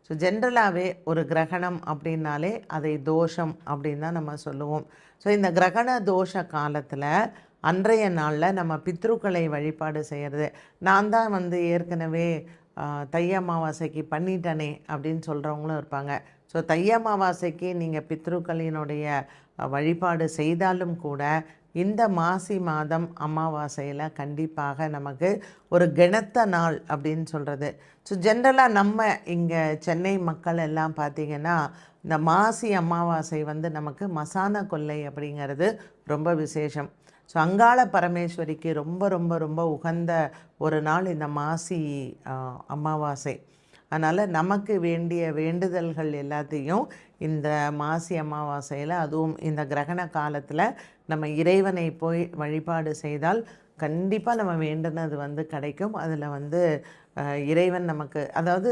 So ஜென்ரலாகவே ஒரு கிரகணம் அப்படின்னாலே அதை தோஷம் அப்படின்னு தான் நம்ம சொல்லுவோம். ஸோ இந்த கிரகண தோஷ காலத்தில் அன்றைய நாளில் நம்ம பித்ருக்களை வழிபாடு செய்கிறது. நான் தான் வந்து ஏற்கனவே தை அமாவாசைக்கு பண்ணிட்டனே அப்படின்னு சொல்கிறவங்களும் இருப்பாங்க. ஸோ தை அமாவாசைக்கு நீங்கள் பித்ருக்களினுடைய வழிபாடு செய்தாலும் கூட இந்த மாசி மாதம் அமாவாசையில் கண்டிப்பாக நமக்கு ஒரு கெனத்த நாள் அப்படின்னு சொல்கிறது. ஸோ ஜென்ரலாக நம்ம இங்கே சென்னை மக்கள் எல்லாம் பார்த்திங்கன்னா இந்த மாசி அமாவாசை வந்து நமக்கு மசான கொல்லை அப்படிங்கிறது ரொம்ப விசேஷம். ஸோ அங்காள பரமேஸ்வரிக்கு ரொம்ப ரொம்ப ரொம்ப உகந்த ஒரு நாள் இந்த மாசி அமாவாசை. அதனால் நமக்கு வேண்டிய வேண்டுதல்கள் எல்லாத்தையும் இந்த மாசி அமாவாசையில், அதுவும் இந்த கிரகண காலத்தில் நம்ம இறைவனை போய் வழிபாடு செய்தால் கண்டிப்பாக நம்ம வேண்டுனது வந்து கிடைக்கும். அதில் வந்து இறைவன் நமக்கு, அதாவது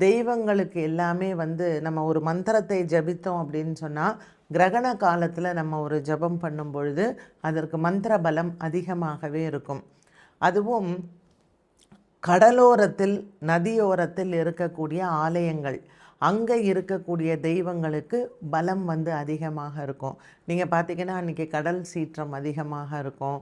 தெய்வங்களுக்கு எல்லாமே வந்து நம்ம ஒரு மந்திரத்தை ஜபித்தோம் அப்படின்னு சொன்னால் கிரகண காலத்தில் நம்ம ஒரு ஜபம் பண்ணும் பொழுது அதற்கு மந்திர பலம் அதிகமாகவே இருக்கும். அதுவும் கடலோரத்தில் நதியோரத்தில் இருக்கக்கூடிய ஆலயங்கள், அங்கே இருக்கக்கூடிய தெய்வங்களுக்கு பலம் வந்து அதிகமாக இருக்கும். நீங்கள் பார்த்திங்கன்னா அன்றைக்கி கடல் சீற்றம் அதிகமாக இருக்கும்.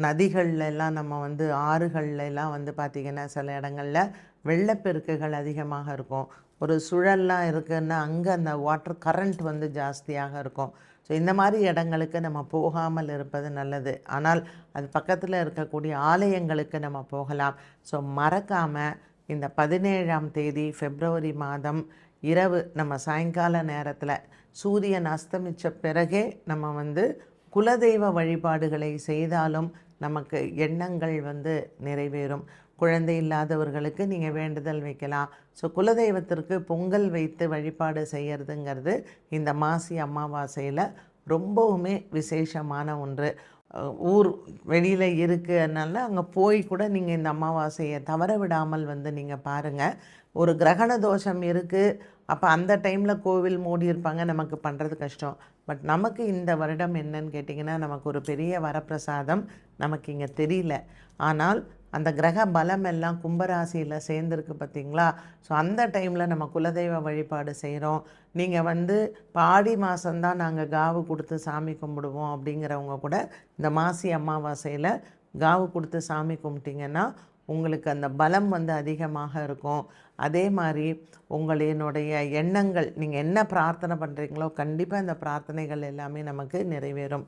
நதிகள்லாம் நம்ம வந்து ஆறுகள்லாம் வந்து பார்த்திங்கன்னா சில இடங்களில் வெள்ளப்பெருக்குகள் அதிகமாக இருக்கும். ஒரு சுழல்லாம் இருக்குதுன்னா அங்கே அந்த வாட்டர் கரண்ட் வந்து ஜாஸ்தியாக இருக்கும். ஸோ இந்த மாதிரி இடங்களுக்கு நம்ம போகாமல் இருப்பது நல்லது. ஆனால் அது பக்கத்தில் இருக்கக்கூடிய ஆலயங்களுக்கு நம்ம போகலாம். ஸோ மறக்காமல் இந்த 17ஆம் தேதி பிப்ரவரி மாதம் இரவு நம்ம சாயங்கால நேரத்தில் சூரியன் அஸ்தமித்த பிறகே நம்ம வந்து குலதெய்வ வழிபாடுகளை செய்தாலும் நமக்கு எண்ணங்கள் வந்து நிறைவேறும். குழந்தை இல்லாதவர்களுக்கு நீங்கள் வேண்டுதல் வைக்கலாம். ஸோ குலதெய்வத்திற்கு பொங்கல் வைத்து வழிபாடு செய்கிறதுங்கிறது இந்த மாசி அமாவாசையில் ரொம்பவுமே விசேஷமான ஒன்று. ஊர் வெளியில் இருக்குதுனால அங்கே போய் கூட நீங்கள் இந்த அமாவாசையை தவற விடாமல் வந்து நீங்கள் பாருங்கள். ஒரு கிரகண தோஷம் இருக்குது, அப்போ அந்த டைமில் கோவில் மூடி இருப்பாங்க, நமக்கு பண்ணுறது கஷ்டம். பட் நமக்கு இந்த வருடம் என்னன்னு கேட்டிங்கன்னா, நமக்கு ஒரு பெரிய வரப்பிரசாதம் நமக்கு இங்கே தெரியல. ஆனால் அந்த கிரக பலம் எல்லாம் கும்பராசியில் சேர்ந்துருக்கு பார்த்திங்களா. ஸோ அந்த டைமில் நம்ம குலதெய்வ வழிபாடு செய்கிறோம். நீங்கள் வந்து பாடி மாதம்தான் நாங்கள் காவு கொடுத்து சாமி கும்பிடுவோம் அப்படிங்கிறவங்க கூட இந்த மாசி அமாவாசையில் காவு கொடுத்து சாமி கும்பிட்டிங்கன்னா உங்களுக்கு அந்த பலம் வந்து அதிகமாக இருக்கும். அதே மாதிரி உங்களினுடைய எண்ணங்கள், நீங்கள் என்ன பிரார்த்தனை பண்ணுறீங்களோ கண்டிப்பாக இந்த பிரார்த்தனைகள் எல்லாமே நமக்கு நிறைவேறும்.